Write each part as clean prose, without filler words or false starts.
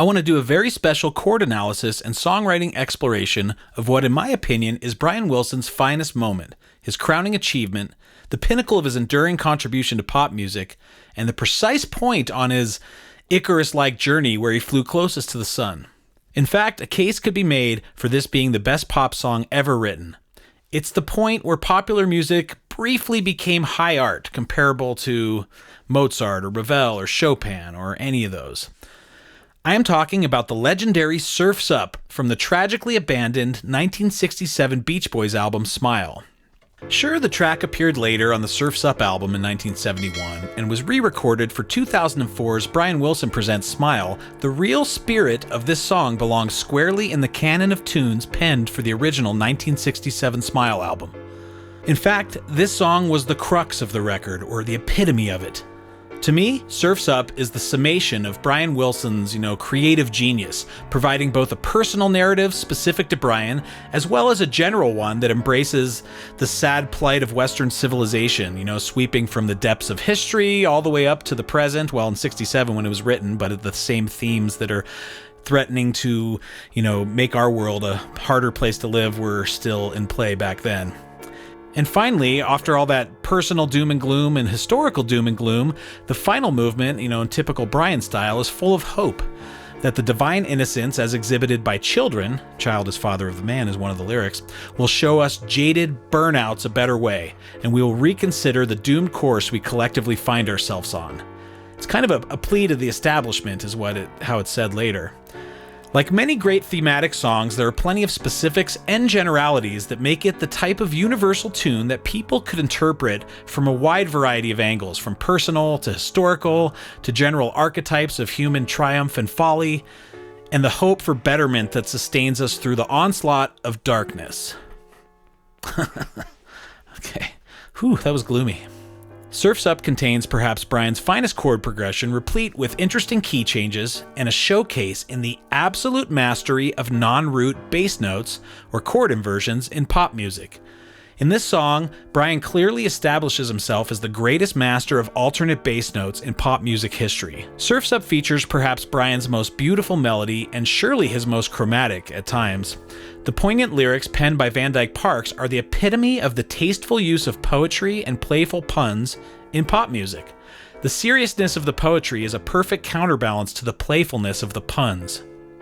I want to do a very special chord analysis and songwriting exploration of what, in my opinion, is Brian Wilson's finest moment, his crowning achievement, the pinnacle of his enduring contribution to pop music, and the precise point on his Icarus-like journey where he flew closest to the sun. In fact, a case could be made for this being the best pop song ever written. It's the point where popular music briefly became high art, comparable to Mozart or Ravel or Chopin or any of those. I am talking about the legendary Surf's Up from the tragically abandoned 1967 Beach Boys album Smile. Sure, the track appeared later on the Surf's Up album in 1971 and was re-recorded for 2004's Brian Wilson Presents Smile. The real spirit of this song belongs squarely in the canon of tunes penned for the original 1967 Smile album. In fact, this song was the crux of the record, or the epitome of it. To me, Surf's Up is the summation of Brian Wilson's, creative genius, providing both a personal narrative specific to Brian, as well as a general one that embraces the sad plight of Western civilization, sweeping from the depths of history all the way up to the present, well, in 67 when it was written, but the same themes that are threatening to, make our world a harder place to live were still in play back then. And finally, after all that personal doom and gloom and historical doom and gloom, the final movement, in typical Brian style, is full of hope that the divine innocence as exhibited by children, child is father of the man is one of the lyrics, will show us jaded burnouts a better way, and we will reconsider the doomed course we collectively find ourselves on. It's kind of a plea to the establishment is how it's said later. Like many great thematic songs, there are plenty of specifics and generalities that make it the type of universal tune that people could interpret from a wide variety of angles, from personal to historical to general archetypes of human triumph and folly, and the hope for betterment that sustains us through the onslaught of darkness. Okay, whew, that was gloomy. Surf's Up contains perhaps Brian's finest chord progression, replete with interesting key changes and a showcase in the absolute mastery of non-root bass notes or chord inversions in pop music. In this song, Brian clearly establishes himself as the greatest master of alternate bass notes in pop music history. Surf's Up features perhaps Brian's most beautiful melody and surely his most chromatic at times. The poignant lyrics penned by Van Dyke Parks are the epitome of the tasteful use of poetry and playful puns in pop music. The seriousness of the poetry is a perfect counterbalance to the playfulness of the puns.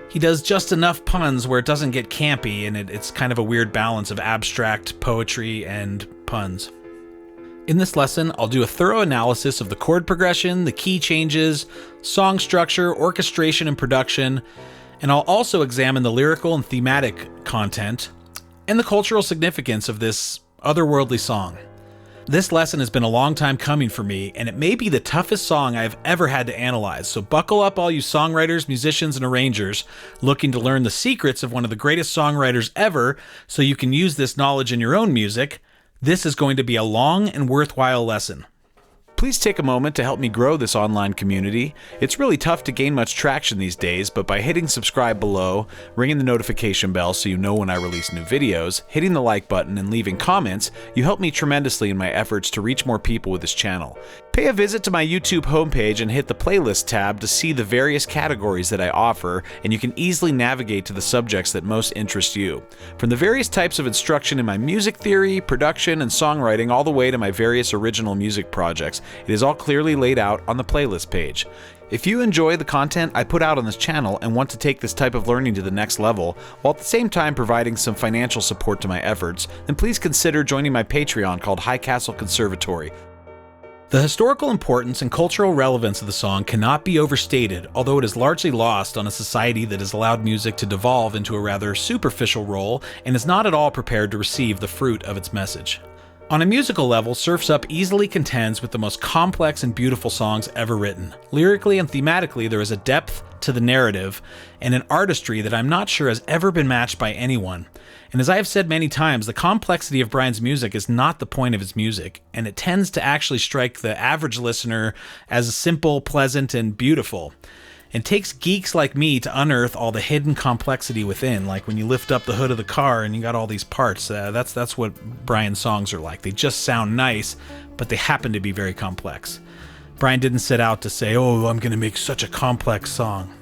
He does just enough puns where it doesn't get campy, and it's kind of a weird balance of abstract poetry and puns. In this lesson, I'll do a thorough analysis of the chord progression, the key changes, song structure, orchestration, and production, and I'll also examine the lyrical and thematic content and the cultural significance of this otherworldly song. This lesson has been a long time coming for me, and it may be the toughest song I've ever had to analyze, so buckle up all you songwriters, musicians, and arrangers looking to learn the secrets of one of the greatest songwriters ever so you can use this knowledge in your own music. This is going to be a long and worthwhile lesson. Please take a moment to help me grow this online community. It's really tough to gain much traction these days, but by hitting subscribe below, ringing the notification bell so you know when I release new videos, hitting the like button, and leaving comments, you help me tremendously in my efforts to reach more people with this channel. Pay a visit to my YouTube homepage and hit the playlist tab to see the various categories that I offer, and you can easily navigate to the subjects that most interest you. From the various types of instruction in my music theory, production, and songwriting all the way to my various original music projects, it is all clearly laid out on the playlist page. If you enjoy the content I put out on this channel and want to take this type of learning to the next level, while at the same time providing some financial support to my efforts, then please consider joining my Patreon called High Castle Conservatory. The historical importance and cultural relevance of the song cannot be overstated, although it is largely lost on a society that has allowed music to devolve into a rather superficial role and is not at all prepared to receive the fruit of its message. On a musical level, Surf's Up easily contends with the most complex and beautiful songs ever written. Lyrically and thematically, there is a depth to the narrative and an artistry that I'm not sure has ever been matched by anyone. And as I have said many times, the complexity of Brian's music is not the point of his music, and it tends to actually strike the average listener as simple, pleasant, and beautiful. It takes geeks like me to unearth all the hidden complexity within, like when you lift up the hood of the car and you got all these parts. That's what Brian's songs are like. They just sound nice, but they happen to be very complex. Brian didn't set out to say, oh, I'm going to make such a complex song.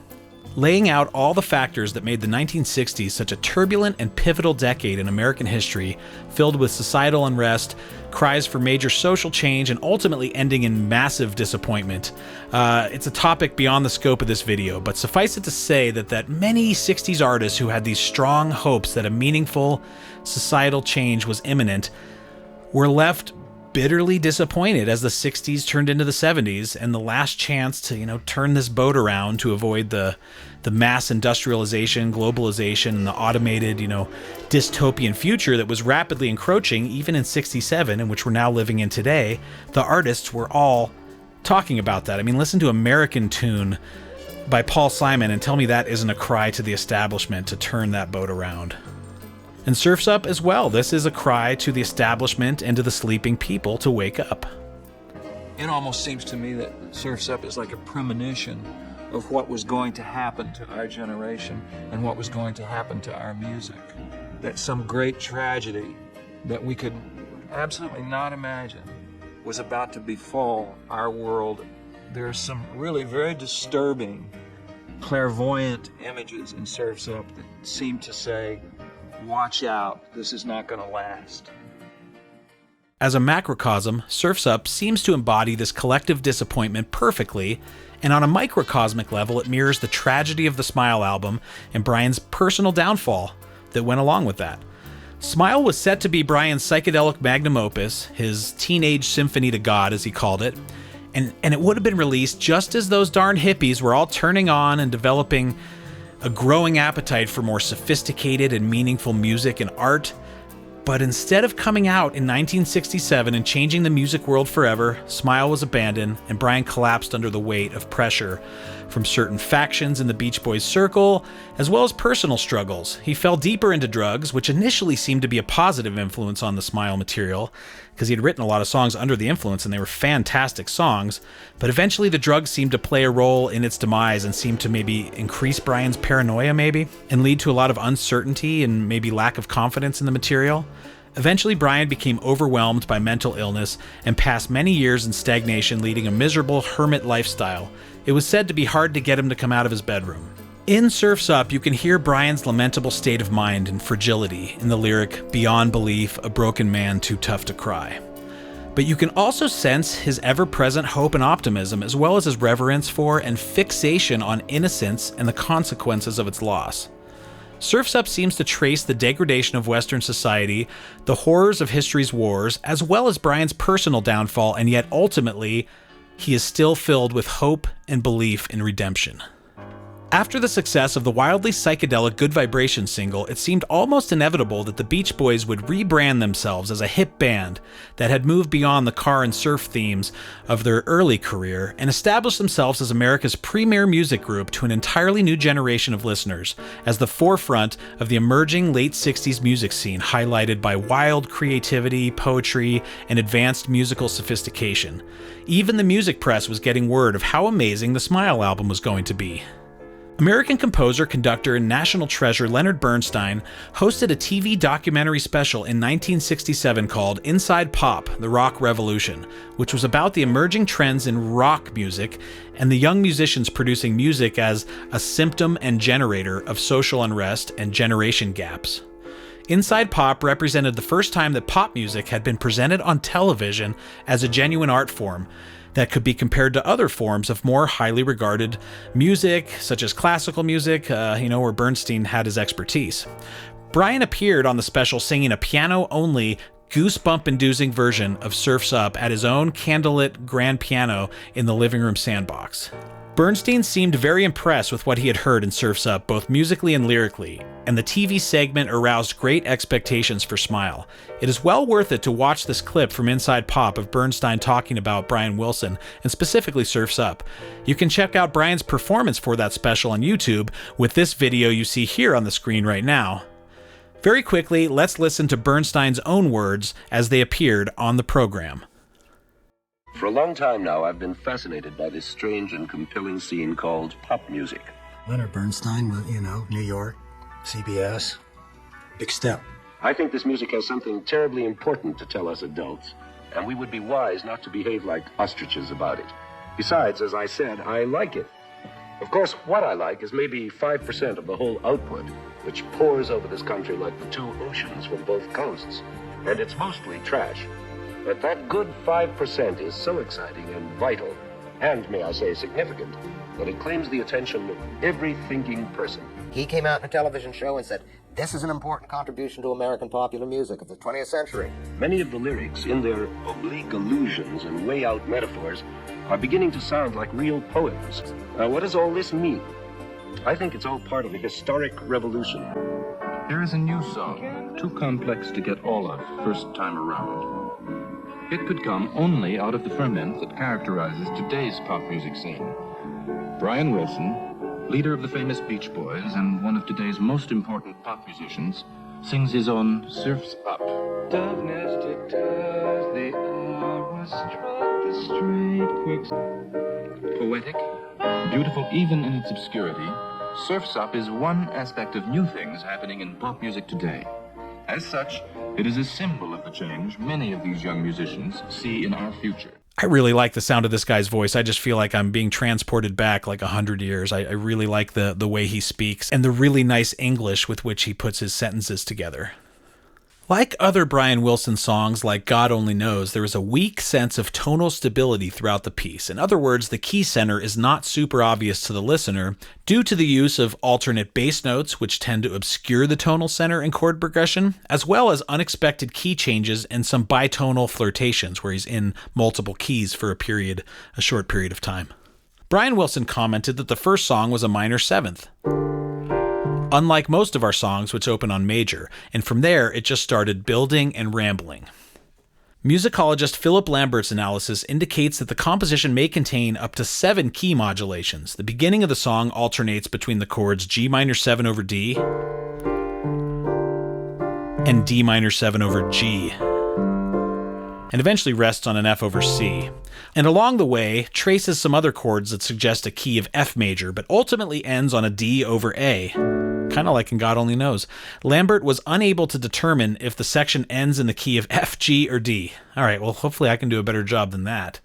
laying out all the factors that made the 1960s such a turbulent and pivotal decade in American history, filled with societal unrest, cries for major social change, and ultimately ending in massive disappointment. It's a topic beyond the scope of this video, but suffice it to say that many 60s artists who had these strong hopes that a meaningful societal change was imminent were left bitterly disappointed as the 60s turned into the 70s, and the last chance to, turn this boat around to avoid the mass industrialization, globalization, and the automated, dystopian future that was rapidly encroaching even in 67, and which we're now living in today. The artists were all talking about that. I mean, listen to American Tune by Paul Simon and tell me that isn't a cry to the establishment to turn that boat around. And Surf's Up as well. This is a cry to the establishment and to the sleeping people to wake up. It almost seems to me that Surf's Up is like a premonition of what was going to happen to our generation and what was going to happen to our music. That some great tragedy that we could absolutely not imagine was about to befall our world. There are some really very disturbing, clairvoyant images in Surf's Up that seem to say, watch out, this is not going to last. As a macrocosm, Surf's Up seems to embody this collective disappointment perfectly, and on a microcosmic level, it mirrors the tragedy of the Smile album and Brian's personal downfall that went along with that. Smile was set to be Brian's psychedelic magnum opus, his teenage symphony to God, as he called it, and it would have been released just as those darn hippies were all turning on and developing a growing appetite for more sophisticated and meaningful music and art. But instead of coming out in 1967 and changing the music world forever, Smile was abandoned and Brian collapsed under the weight of pressure from certain factions in the Beach Boys circle, as well as personal struggles. He fell deeper into drugs, which initially seemed to be a positive influence on the Smile material, because he had written a lot of songs under the influence and they were fantastic songs, but eventually the drugs seemed to play a role in its demise and seemed to maybe increase Brian's paranoia and lead to a lot of uncertainty and maybe lack of confidence in the material. Eventually, Brian became overwhelmed by mental illness and passed many years in stagnation, leading a miserable hermit lifestyle. It was said to be hard to get him to come out of his bedroom. In Surf's Up, you can hear Brian's lamentable state of mind and fragility in the lyric, "Beyond belief, a broken man too tough to cry." But you can also sense his ever-present hope and optimism, as well as his reverence for and fixation on innocence and the consequences of its loss. Surf's Up seems to trace the degradation of Western society, the horrors of history's wars, as well as Brian's personal downfall, and yet ultimately, he is still filled with hope and belief in redemption. After the success of the wildly psychedelic Good Vibration single, it seemed almost inevitable that the Beach Boys would rebrand themselves as a hip band that had moved beyond the car and surf themes of their early career and established themselves as America's premier music group to an entirely new generation of listeners, as the forefront of the emerging late 60s music scene, highlighted by wild creativity, poetry, and advanced musical sophistication. Even the music press was getting word of how amazing the Smile album was going to be. American composer, conductor, and national treasure Leonard Bernstein hosted a TV documentary special in 1967 called Inside Pop, The Rock Revolution, which was about the emerging trends in rock music and the young musicians producing music as a symptom and generator of social unrest and generation gaps. Inside Pop represented the first time that pop music had been presented on television as a genuine art form that could be compared to other forms of more highly regarded music, such as classical music, where Bernstein had his expertise. Brian appeared on the special singing a piano-only, goosebump-inducing version of Surf's Up at his own candlelit grand piano in the living room sandbox. Bernstein seemed very impressed with what he had heard in Surf's Up, both musically and lyrically, and the TV segment aroused great expectations for Smile. It is well worth it to watch this clip from Inside Pop of Bernstein talking about Brian Wilson, and specifically Surf's Up. You can check out Brian's performance for that special on YouTube with this video you see here on the screen right now. Very quickly, let's listen to Bernstein's own words as they appeared on the program. For a long time now, I've been fascinated by this strange and compelling scene called pop music. Leonard Bernstein, New York, CBS, big step. I think this music has something terribly important to tell us adults, and we would be wise not to behave like ostriches about it. Besides, as I said, I like it. Of course, what I like is maybe 5% of the whole output, which pours over this country like the two oceans from both coasts. And it's mostly trash. But that good 5% is so exciting and vital, and, may I say, significant, that it claims the attention of every thinking person. He came out in a television show and said, "This is an important contribution to American popular music of the 20th century." Many of the lyrics, in their oblique allusions and way-out metaphors, are beginning to sound like real poems. What does all this mean? I think it's all part of a historic revolution. Here is a new song, too complex to get all of first time around. It could come only out of the ferment that characterizes today's pop music scene. Brian Wilson, leader of the famous Beach Boys and one of today's most important pop musicians, sings his own Surf's Up. Dove nested does the hour struck the straight quicks. Poetic, beautiful even in its obscurity, Surf's Up is one aspect of new things happening in pop music today. As such, it is a symbol of the change many of these young musicians see in our future. I really like the sound of this guy's voice. I just feel like I'm being transported back like 100 years. I really like the way he speaks and the really nice English with which he puts his sentences together. Like other Brian Wilson songs like God Only Knows, there is a weak sense of tonal stability throughout the piece. In other words, the key center is not super obvious to the listener due to the use of alternate bass notes, which tend to obscure the tonal center and chord progression, as well as unexpected key changes and some bitonal flirtations where he's in multiple keys for a short period of time. Brian Wilson commented that the first song was a minor seventh, unlike most of our songs which open on major, and from there it just started building and rambling. Musicologist Philip Lambert's analysis indicates that the composition may contain up to 7 key modulations. The beginning of the song alternates between the chords G minor 7 over D and D minor 7 over G, and eventually rests on an F over C. And along the way, traces some other chords that suggest a key of F major, but ultimately ends on a D over A, kind of like in God Only Knows. Lambert was unable to determine if the section ends in the key of F, G, or D. All right, well, hopefully I can do a better job than that.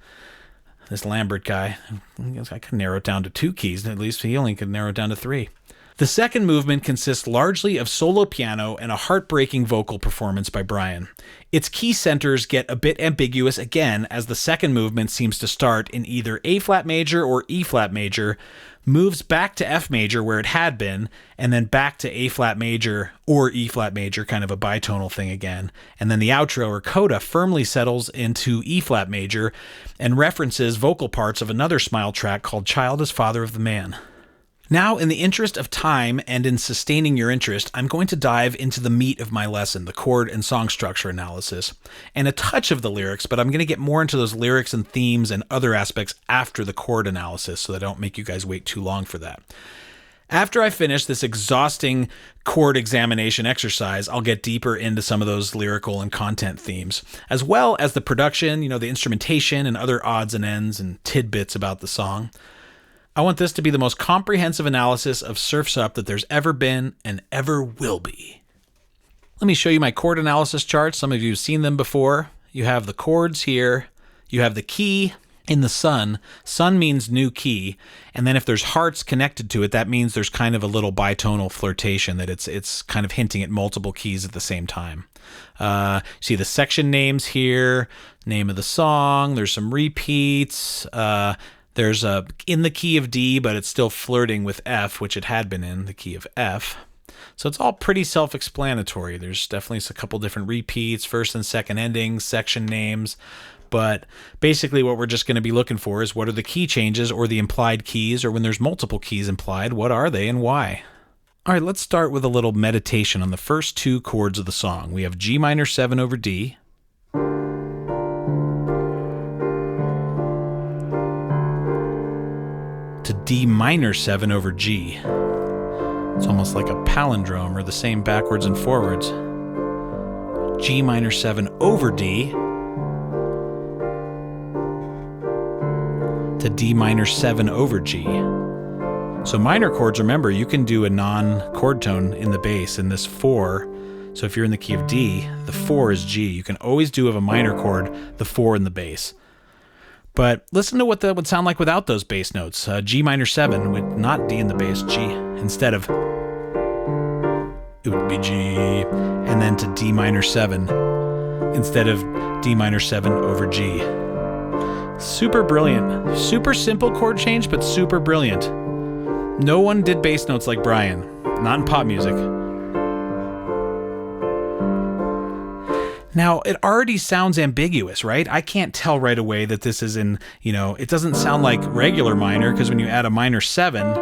This Lambert guy, I could narrow it down to 2 keys, at least he only could narrow it down to 3. The second movement consists largely of solo piano and a heartbreaking vocal performance by Brian. Its key centers get a bit ambiguous again as the second movement seems to start in either A-flat major or E-flat major, moves back to F major where it had been, and then back to A-flat major or E-flat major, kind of a bitonal thing again. And then the outro or coda firmly settles into E-flat major and references vocal parts of another Smile track called Child is Father of the Man. Now, in the interest of time and in sustaining your interest, I'm going to dive into the meat of my lesson, the chord and song structure analysis, and a touch of the lyrics, but I'm going to get more into those lyrics and themes and other aspects after the chord analysis so that I don't make you guys wait too long for that. After I finish this exhausting chord examination exercise, I'll get deeper into some of those lyrical and content themes, as well as the production, the instrumentation and other odds and ends and tidbits about the song. I want this to be the most comprehensive analysis of Surf's Up that there's ever been and ever will be. Let me show you my chord analysis charts. Some of you have seen them before. You have the chords here. You have the key in the sun. Sun means new key. And then if there's hearts connected to it, that means there's kind of a little bitonal flirtation, that it's kind of hinting at multiple keys at the same time. See the section names here, name of the song. There's some repeats. There's a in the key of D, but it's still flirting with F, which it had been in the key of F. So it's all pretty self-explanatory. There's definitely a couple different repeats, first and second endings, section names. But basically what we're just going to be looking for is what are the key changes or the implied keys, or when there's multiple keys implied, what are they and why? All right, let's start with a little meditation on the first 2 chords of the song. We have G minor 7 over D, to D minor 7 over G. It's almost like a palindrome, or the same backwards and forwards. G minor 7 over D to D minor 7 over G. So minor chords, remember, you can do a non-chord tone in the bass in this 4. So if you're in the key of D, the 4 is G. You can always do of a minor chord the 4 in the bass. But listen to what that would sound like without those bass notes. G minor 7 with not D in the bass, G instead of, it would be G, and then to D minor 7 instead of D minor 7 over G. Super brilliant. Super simple chord change, but super brilliant. No one did bass notes like Brian. Not in pop music. Now, it already sounds ambiguous, right? I can't tell right away that this is in, it doesn't sound like regular minor, because when you add a minor 7,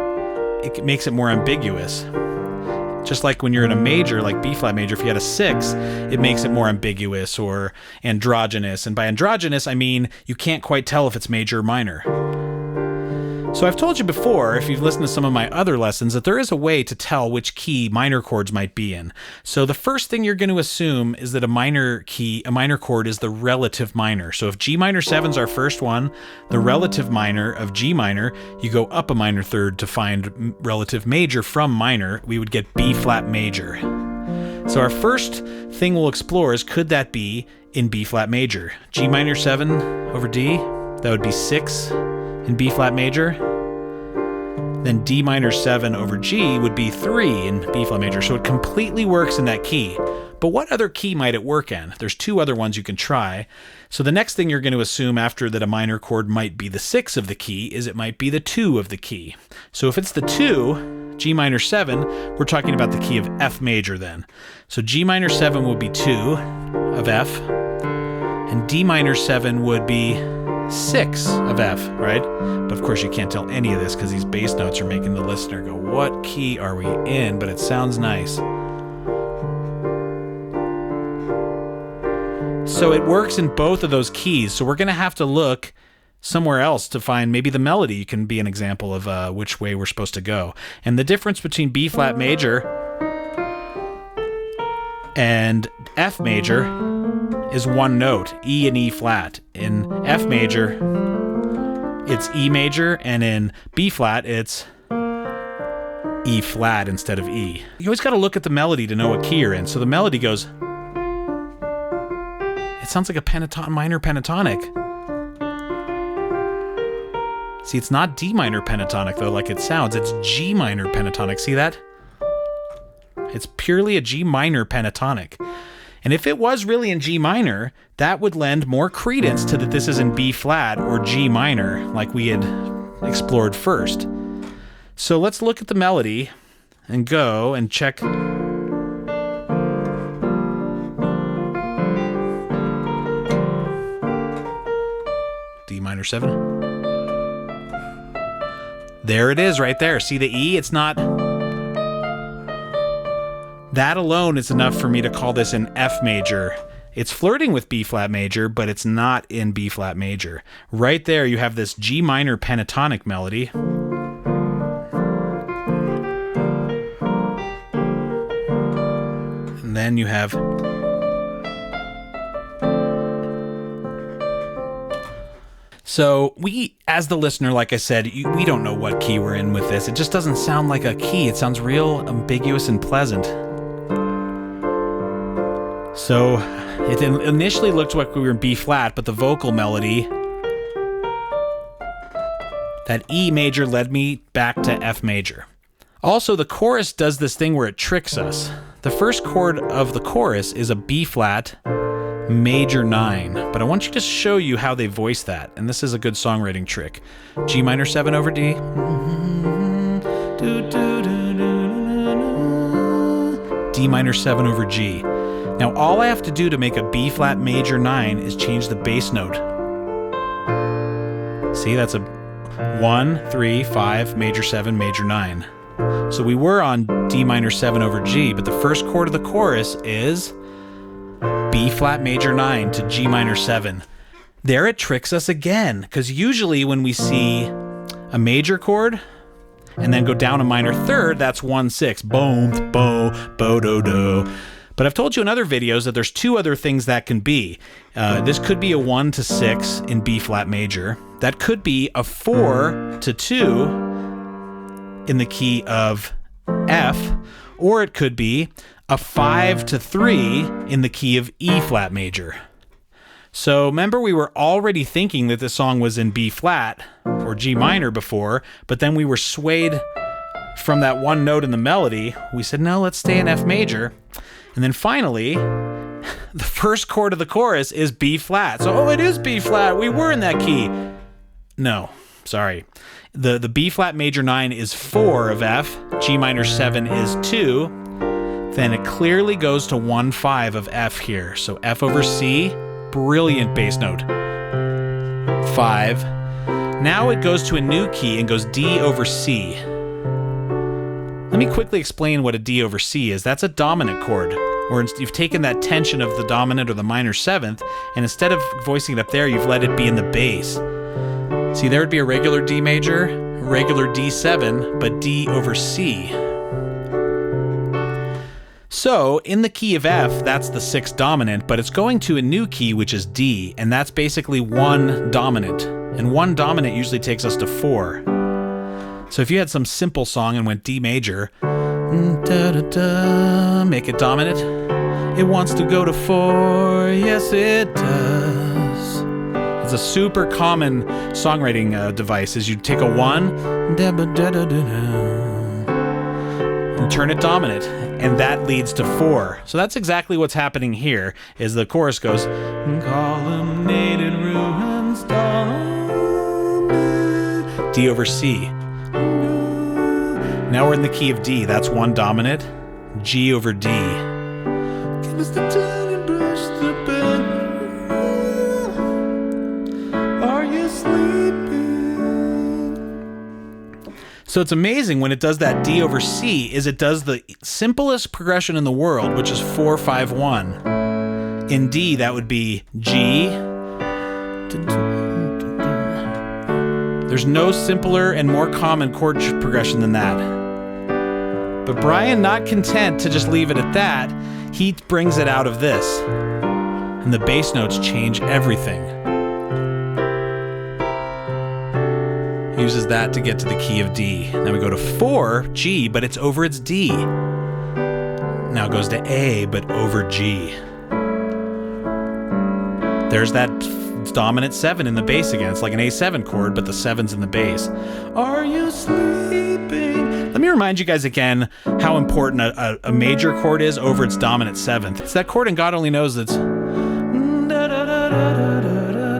it makes it more ambiguous. Just like when you're in a major, like B flat major, if you had a 6, it makes it more ambiguous or androgynous. And by androgynous, I mean you can't quite tell if it's major or minor. So I've told you before, if you've listened to some of my other lessons, that there is a way to tell which key minor chords might be in. So the first thing you're going to assume is that a minor chord is the relative minor. So if G minor 7's our first one, the relative minor of G minor, you go up a minor third to find relative major from minor, we would get B flat major. So our first thing we'll explore is, could that be in B flat major? G minor 7 over D, that would be 6 in B flat major. Then D minor 7 over G would be 3 in B flat major. So it completely works in that key. But what other key might it work in? There's 2 other ones you can try. So the next thing you're going to assume after that a minor chord might be the 6 of the key is it might be the 2 of the key. So if it's the 2, G minor 7, we're talking about the key of F major then. So G minor 7 would be 2 of F, and D minor 7 would be 6 of F, right? But of course you can't tell any of this because these bass notes are making the listener go, what key are we in? But it sounds nice. So it works in both of those keys. So we're going to have to look somewhere else to find maybe the melody can be an example of which way we're supposed to go. And the difference between B flat major and F major is one note, E and E flat. In F major, it's E major, and in B flat, it's E flat instead of E. You always got to look at the melody to know what key you're in. So the melody goes, it sounds like a minor pentatonic. See, it's not D minor pentatonic though, like it sounds. It's G minor pentatonic. See that? It's purely a G minor pentatonic. And if it was really in G minor, that would lend more credence to that this is in B flat or G minor, like we had explored first. So let's look at the melody and go and check. D minor 7. There it is right there. See the E? It's not... That alone is enough for me to call this an F major. It's flirting with B flat major, but it's not in B flat major. Right there you have this G minor pentatonic melody. And then you have... So we, as the listener, like I said, we don't know what key we're in with this. It just doesn't sound like a key. It sounds real ambiguous and pleasant. So it initially looked like we were in B flat, but the vocal melody, that E major led me back to F major. Also, the chorus does this thing where it tricks us. The first chord of the chorus is a B flat major 9, but I want you to show you how they voice that, and this is a good songwriting trick. G minor 7 over D. D minor 7 over G. Now all I have to do to make a B flat major 9 is change the bass note. See, that's a 1, 3, 5, major 7, major 9. So we were on D minor 7 over G, but the first chord of the chorus is B flat major 9 to G minor 7. There it tricks us again, because usually when we see a major chord and then go down a minor third, that's 1, 6. Boom, bo, bo, do, do. But I've told you in other videos that there's 2 other things that can be. This could be a 1 to 6 in B flat major. That could be a 4 to 2 in the key of F, or it could be a 5 to 3 in the key of E flat major. So remember, we were already thinking that this song was in B flat or G minor before, but then we were swayed from that one note in the melody. We said, no, let's stay in F major. And then finally, the first chord of the chorus is B flat. So, it is B flat. We were in that key. No, sorry. The B flat major 9 is 4 of F. G minor 7 is 2. Then it clearly goes to 1/5 of F here. So F over C, brilliant bass note. 5. Now it goes to a new key and goes D over C. Let me quickly explain what a D over C is. That's a dominant chord, where you've taken that tension of the dominant or the minor 7th, and instead of voicing it up there, you've let it be in the bass. See, there would be a regular D major, a regular D7, but D over C. So, in the key of F, that's the 6th dominant, but it's going to a new key, which is D, and that's basically 1 dominant. And 1 dominant usually takes us to 4. So if you had some simple song and went D major, make it dominant, it wants to go to 4, yes it does. It's a super common songwriting device, is you take a 1, and turn it dominant, and that leads to 4. So that's exactly what's happening here, is the chorus goes, columnated ruins, D over C. Now we're in the key of D. That's 1 dominant. G over D. Give us the time and brush the bed. Are you sleeping? So it's amazing when it does that D over C, is it does the simplest progression in the world, which is 4-5-1. In D, that would be G. There's no simpler and more common chord progression than that. But Brian, not content to just leave it at that, he brings it out of this. And the bass notes change everything. He uses that to get to the key of D. Then we go to 4, G, but it's over its D. Now it goes to A, but over G. There's that dominant 7 in the bass again. It's like an A7 chord, but the 7's in the bass. Are you sleeping? Let me remind you guys again how important a major chord is over its dominant 7th. It's that chord in God Only Knows that's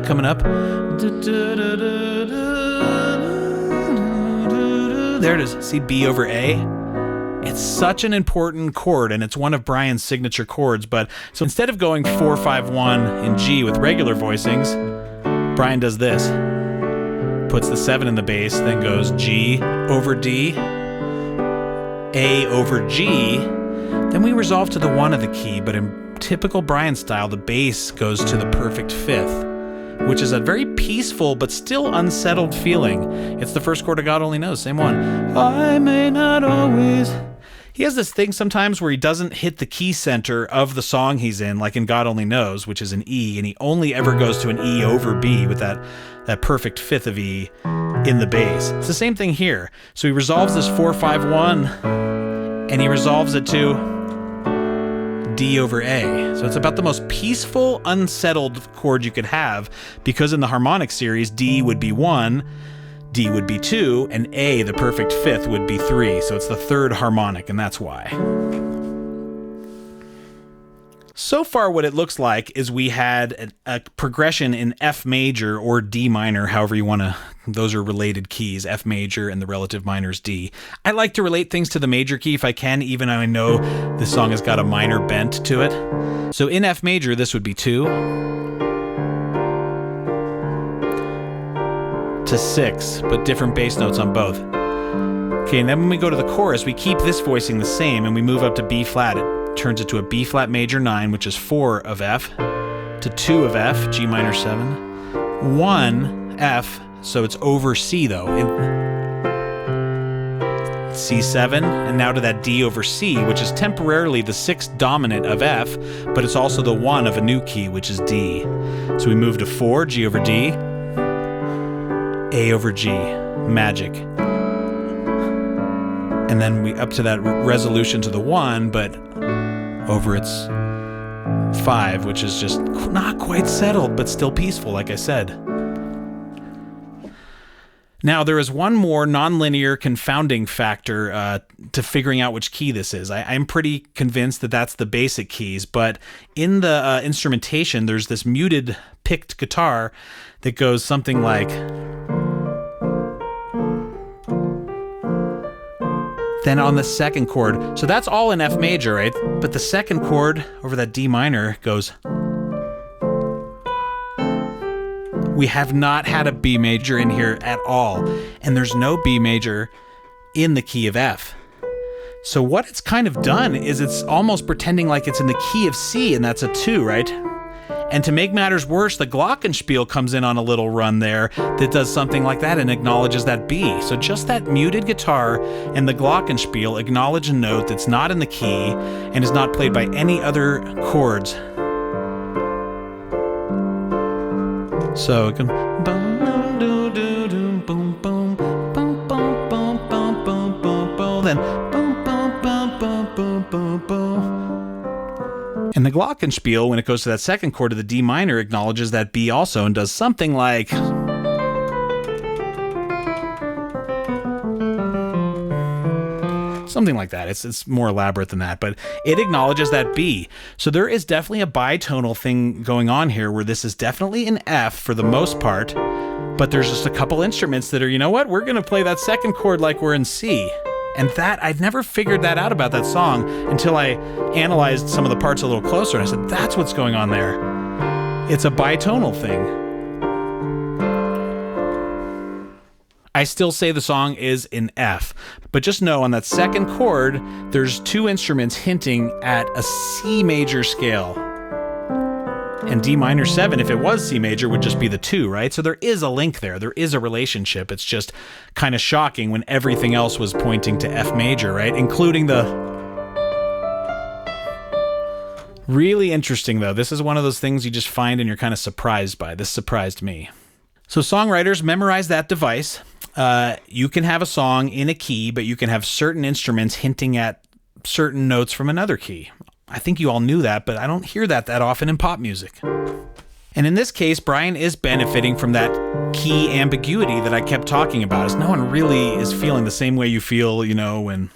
coming up. There it is. See, B over A? It's such an important chord, and it's one of Brian's signature chords. But so instead of going 4-5-1 in G with regular voicings, Brian does this. Puts the 7 in the bass, then goes G over D, A over G. Then we resolve to the 1 of the key, but in typical Brian style, the bass goes to the perfect 5th, which is a very peaceful but still unsettled feeling. It's the first chord of God Only Knows, same one. I may not always... He has this thing sometimes where he doesn't hit the key center of the song he's in, like in God Only Knows, which is an E, and he only ever goes to an E over B with that perfect 5th of E in the bass. It's the same thing here. So he resolves this 4-5-1, and he resolves it to D over A. So it's about the most peaceful, unsettled chord you could have, because in the harmonic series, D would be 1, D would be 2, and A, the perfect 5th, would be 3. So it's the 3rd harmonic, and that's why. So far, what it looks like is we had a progression in F major or D minor, however you want to, those are related keys, F major and the relative minor is D. I like to relate things to the major key if I can, even though I know this song has got a minor bent to it. So in F major, this would be 2 to 6, but different bass notes on both. Okay, and then when we go to the chorus, we keep this voicing the same, and we move up to B flat. It turns it to a B flat major 9, which is 4 of F, to 2 of F, G minor 7, 1 F, so it's over C though, C7, and now to that D over C, which is temporarily the 6th dominant of F, but it's also the 1 of a new key, which is D. So we move to 4, G over D, A over G, magic. And then we up to that resolution to the 1, but over its 5, which is just not quite settled, but still peaceful, like I said. Now, there is one more nonlinear confounding factor to figuring out which key this is. I'm pretty convinced that that's the basic keys, but in the instrumentation, there's this muted picked guitar that goes something like... Then on the second chord, so that's all in F major, right? But the second chord over that D minor goes... We have not had a B major in here at all, and there's no B major in the key of F. So what it's kind of done is it's almost pretending like it's in the key of C, and that's a 2, right? And to make matters worse, the glockenspiel comes in on a little run there that does something like that and acknowledges that B. So just that muted guitar and the glockenspiel acknowledge a note that's not in the key and is not played by any other chords. So it can boom doo doo doo boom boom boom boom boom boom boom boom boom, then boom boom boom boom boom boom boom. And the glockenspiel, when it goes to that second chord of the D minor, acknowledges that B also and does something like... something like that. It's more elaborate than that, but it acknowledges that B. So there is definitely a bitonal thing going on here where this is definitely an F for the most part, but there's just a couple instruments that are, you know what, we're going to play that second chord like we're in C. And that, I'd never figured that out about that song until I analyzed some of the parts a little closer, and I said, that's what's going on there. It's a bitonal thing. I still say the song is in F, but just know on that second chord, there's 2 instruments hinting at a C major scale. And D minor 7, if it was C major, would just be the 2, right? So there is a link there. There is a relationship. It's just kind of shocking when everything else was pointing to F major, right? Including the... Really interesting, though. This is one of those things you just find and you're kind of surprised by. This surprised me. So songwriters, memorize that device. You can have a song in a key, but you can have certain instruments hinting at certain notes from another key. I think you all knew that, but I don't hear that often in pop music. And in this case, Brian is benefiting from that key ambiguity that I kept talking about, as no one really is feeling the same way you feel, you know, when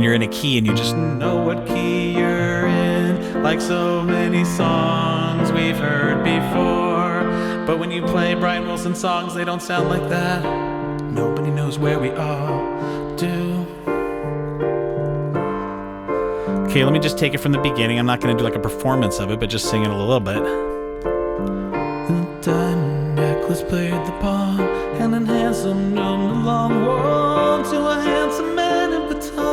you're in a key and you just know what key you're in, like so many songs we've heard before. But when you play Brian Wilson songs, they don't sound like that. Nobody knows where we all do. Okay, let me just take it from the beginning. I'm not going to do like a performance of it, but just sing it a little bit. The diamond necklace played the pawn, and then handsome gnome the long wall to a handsome man in baton.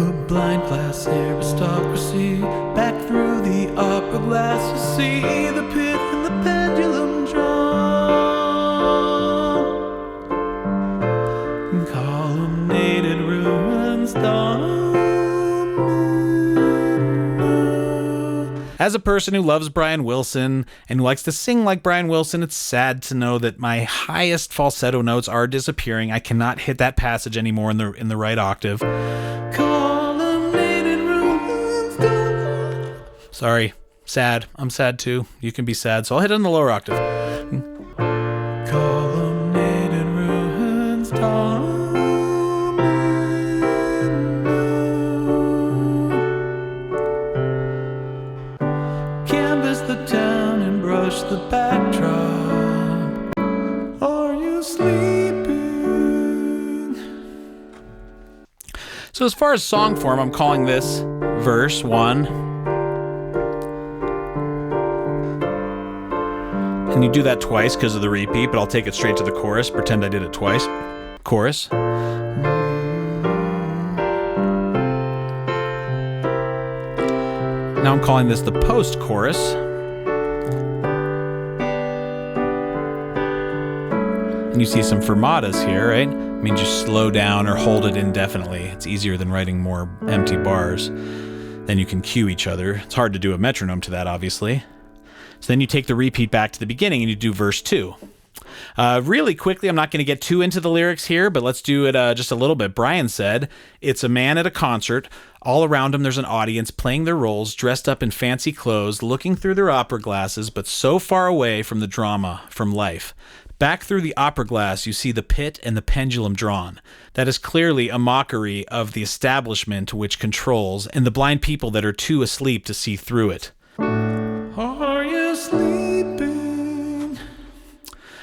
A blind class aristocracy, back through the opera glass you see the pit and the pendulum drum. Colonnaded ruins dawn. As a person who loves Brian Wilson and who likes to sing like Brian Wilson, it's sad to know that my highest falsetto notes are disappearing. I cannot hit that passage anymore in the right octave. Colonnaded ruins dawn. Sorry, sad. I'm sad too. You can be sad, so I'll hit it in the lower octave. Colonnaded ruins dawn. The backdrop. Are you sleeping? So as far as song form, I'm calling this verse 1. And you do that twice because of the repeat, but I'll take it straight to the chorus. Pretend I did it twice. Chorus. Now I'm calling this the post-chorus. And you see some fermatas here, right? It means you slow down or hold it indefinitely. It's easier than writing more empty bars. Then you can cue each other. It's hard to do a metronome to that, obviously. So then you take the repeat back to the beginning and you do verse 2. Really quickly, I'm not going to get too into the lyrics here, but let's do it just a little bit. Brian said, "It's a man at a concert. All around him there's an audience playing their roles, dressed up in fancy clothes, looking through their opera glasses, but so far away from the drama, from life. Back through the opera glass, you see the pit and the pendulum drawn. That is clearly a mockery of the establishment which controls, and the blind people that are too asleep to see through it." Are you sleeping?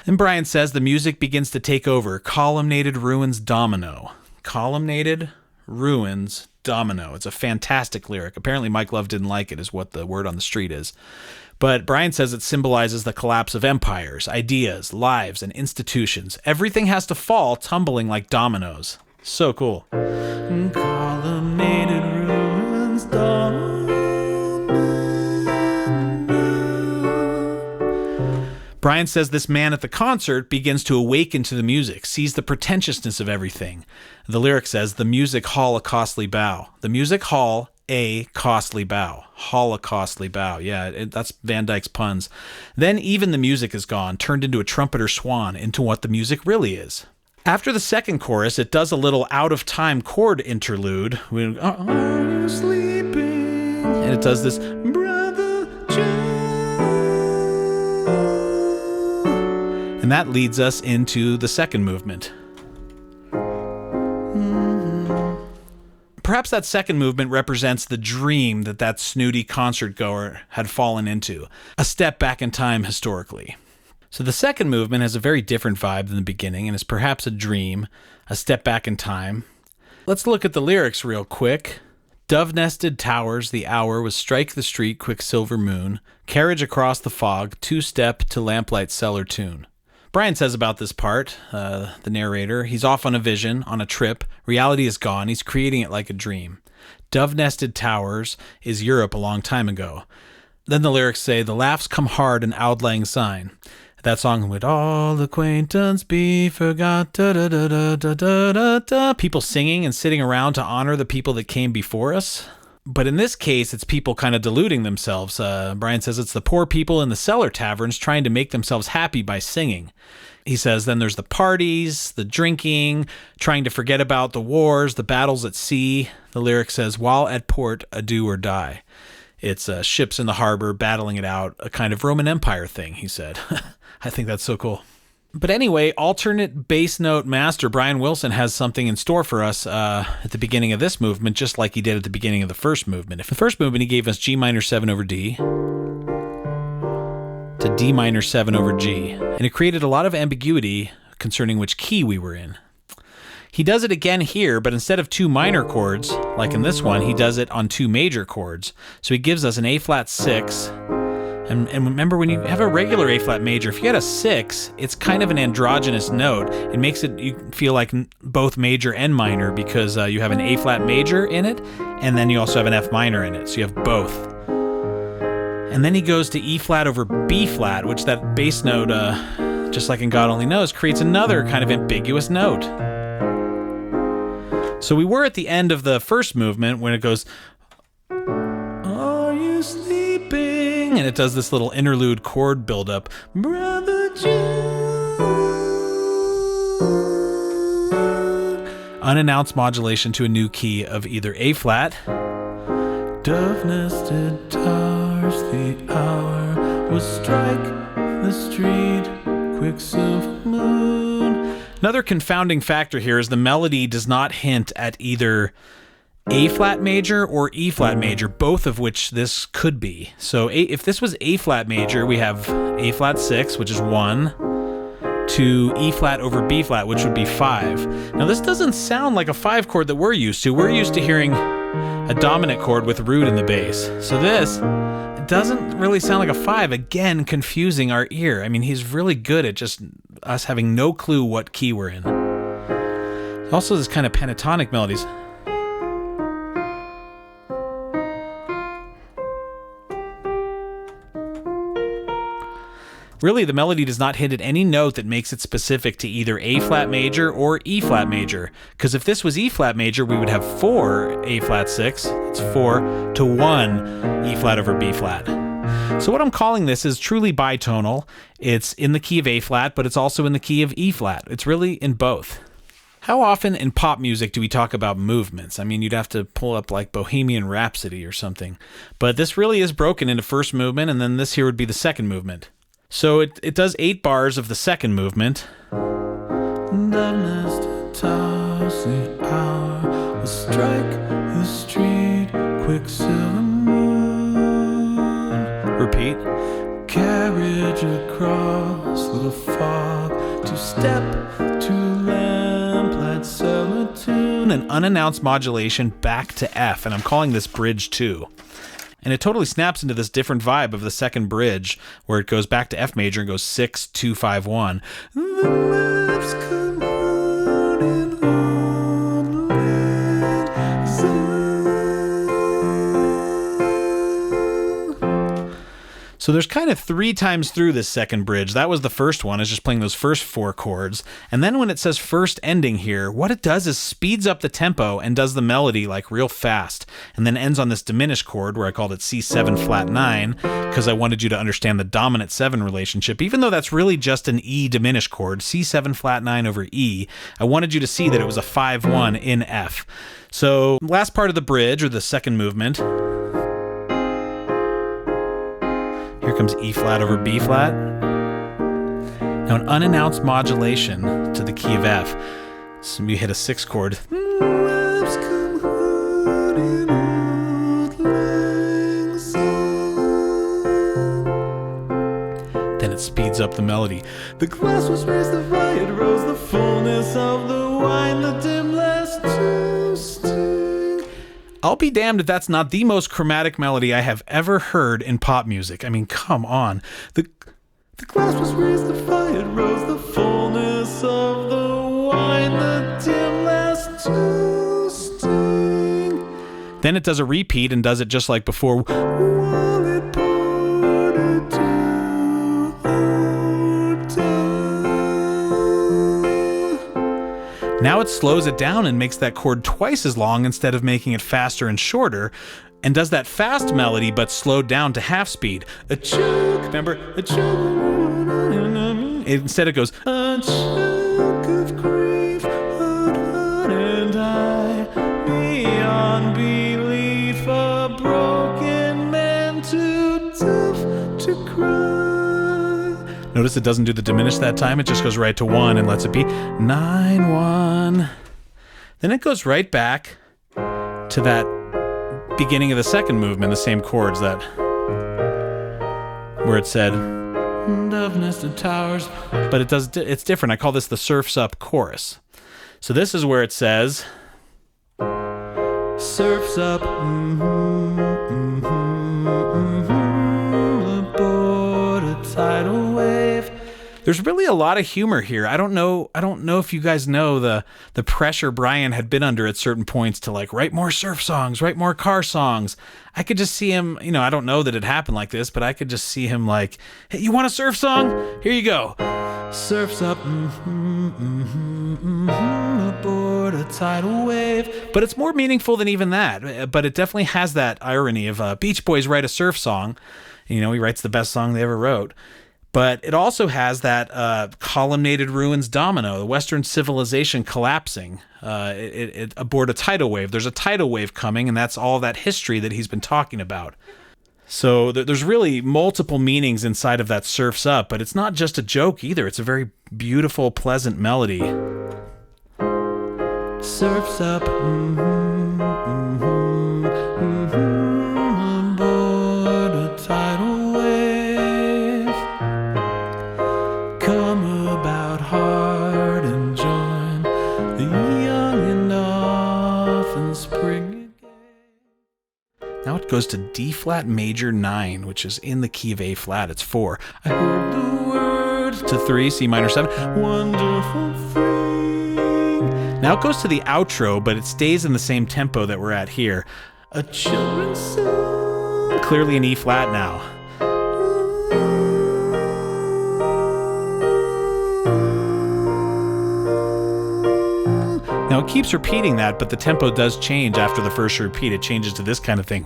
And Brian says the music begins to take over. Columnated ruins domino. Columnated ruins domino. It's a fantastic lyric. Apparently Mike Love didn't like it, is what the word on the street is. But Brian says it symbolizes the collapse of empires, ideas, lives, and institutions. Everything has to fall, tumbling like dominoes. So cool. Columnated ruins domino. Brian says this man at the concert begins to awaken to the music, sees the pretentiousness of everything. The lyric says, "The music hall a costly bow." The music hall a costly bow. Hall a costly bow. Yeah, that's Van Dyke's puns. Then even the music is gone, turned into a trumpeter swan, into what the music really is. After the second chorus, it does a little out-of-time chord interlude. Are you sleeping? And it does this, Brother Joe. And that leads us into the second movement. Perhaps that second movement represents the dream that snooty concert goer had fallen into, a step back in time historically. So the second movement has a very different vibe than the beginning and is perhaps a dream, a step back in time. Let's look at the lyrics real quick. Dove-nested towers, the hour was strike the street, quicksilver moon, carriage across the fog, two-step to lamplight cellar tune. Brian says about this part, the narrator, he's off on a vision, on a trip. Reality is gone. He's creating it like a dream. Dove-nested towers is Europe a long time ago. Then the lyrics say, the laughs come hard, an Auld Lang Syne. That song, would all acquaintance be forgot, da, da, da, da, da, da, da. People singing and sitting around to honor the people that came before us. But in this case, it's people kind of deluding themselves. Brian says it's the poor people in the cellar taverns trying to make themselves happy by singing. He says then there's the parties, the drinking, trying to forget about the wars, the battles at sea. The lyric says, while at port, do or die. It's ships in the harbor battling it out, a kind of Roman Empire thing, he said. I think that's so cool. But anyway, alternate bass note master Brian Wilson has something in store for us at the beginning of this movement, just like he did at the beginning of the first movement. If the first movement, he gave us G minor 7 over D to D minor 7 over G, and it created a lot of ambiguity concerning which key we were in. He does it again here, but instead of 2 minor chords, like in this one, he does it on 2 major chords. So he gives us an A-flat 6, and remember, when you have a regular A-flat major, if you get a 6, it's kind of an androgynous note. It makes it you feel like both major and minor because you have an A-flat major in it, and then you also have an F minor in it, so you have both. And then he goes to E-flat over B-flat, which that bass note, just like in God Only Knows, creates another kind of ambiguous note. So we were at the end of the first movement when it goes, are you sleeping? And it does this little interlude chord buildup. Brother John. Unannounced modulation to a new key of either A-flat. Dove-nested towers, the hour will strike the street, quicksilver moon. Another confounding factor here is the melody does not hint at either A-flat major or E-flat major, both of which this could be. So if this was A-flat major, we have A-flat 6, which is 1, to E-flat over B-flat, which would be 5. Now this doesn't sound like a 5 chord that we're used to. We're used to hearing a dominant chord with root in the bass. So this, it doesn't really sound like a 5, again confusing our ear. I mean, he's really good at just us having no clue what key we're in. Also this kind of pentatonic melodies. Really, the melody does not hit at any note that makes it specific to either A-flat major or E-flat major. Because if this was E-flat major, we would have 4 A-flat 6. It's 4 to 1 E-flat over B-flat. So what I'm calling this is truly bitonal. It's in the key of A flat, but it's also in the key of E flat. It's really in both. How often in pop music do we talk about movements? I mean, you'd have to pull up like Bohemian Rhapsody or something. But this really is broken into first movement, and then this here would be the second movement. So it does 8 bars of the second movement. The toss the hour will strike the street, quicksilver moon. Repeat. Carriage across little fog, to step to lamplight solitude. An unannounced modulation back to F, and I'm calling this bridge 2. And it totally snaps into this different vibe of the second bridge, where it goes back to F major and goes 6, 2, 5, 1. The maps come out in old land zone. So there's kind of 3 times through this second bridge. That was the first one, is just playing those first 4 chords. And then when it says first ending here, what it does is speeds up the tempo and does the melody like real fast. And then ends on this diminished chord where I called it C7 flat 9, because I wanted you to understand the dominant 7 relationship. Even though that's really just an E diminished chord, C7 flat 9 over E, I wanted you to see that it was a 5-1 in F. So last part of the bridge, or the second movement. Here comes E flat over B flat. Now an unannounced modulation to the key of F. So we hit a 6 chord. Then it speeds up the melody. The glass was raised, the riot rose, the fullness of the wine, the dim last toasting. I'll be damned if that's not the most chromatic melody I have ever heard in pop music. I mean, come on. The glass was raised, the fire rose, the fullness of the wine, the dim last toasting. Then it does a repeat and does it just like before. While it poured into our time. Now it slows it down and makes that chord twice as long instead of making it faster and shorter, and does that fast melody but slowed down to half speed. A choke, remember? A choke. Instead it goes, a choke of grief, and I, beyond belief, a broken man too tough to cry. Notice it doesn't do the diminished that time, it just goes right to 1 and lets it be 9-1. Then it goes right back to that beginning of the second movement, the same chords, that where it said of nested towers, but it's different. I call this the Surf's Up chorus. So this is where it says surf's up, aboard a tidal wave. There's really a lot of humor here. I don't know if you guys know the pressure Brian had been under at certain points to like write more surf songs, write more car songs. I could just see him, I don't know that it happened like this, but I could just see him like, hey, you want a surf song? Here you go. Surf's up, aboard a tidal wave. But it's more meaningful than even that. But it definitely has that irony of Beach Boys write a surf song. He writes the best song they ever wrote. But it also has that columnated ruins domino, the Western civilization collapsing it aboard a tidal wave. There's a tidal wave coming, and that's all that history that he's been talking about. So there's really multiple meanings inside of that Surf's Up, but it's not just a joke either. It's a very beautiful, pleasant melody. Surf's up, aboard a tidal wave. Come about hard and join the young and often spring. Now it goes to D flat major 9, which is in the key of A flat. It's 4. I heard the word to 3, C minor 7. Wonderful thing. Now it goes to the outro, but it stays in the same tempo that we're at here. A children's song. Clearly an E flat now. Now it keeps repeating that, but the tempo does change after the first repeat. It changes to this kind of thing.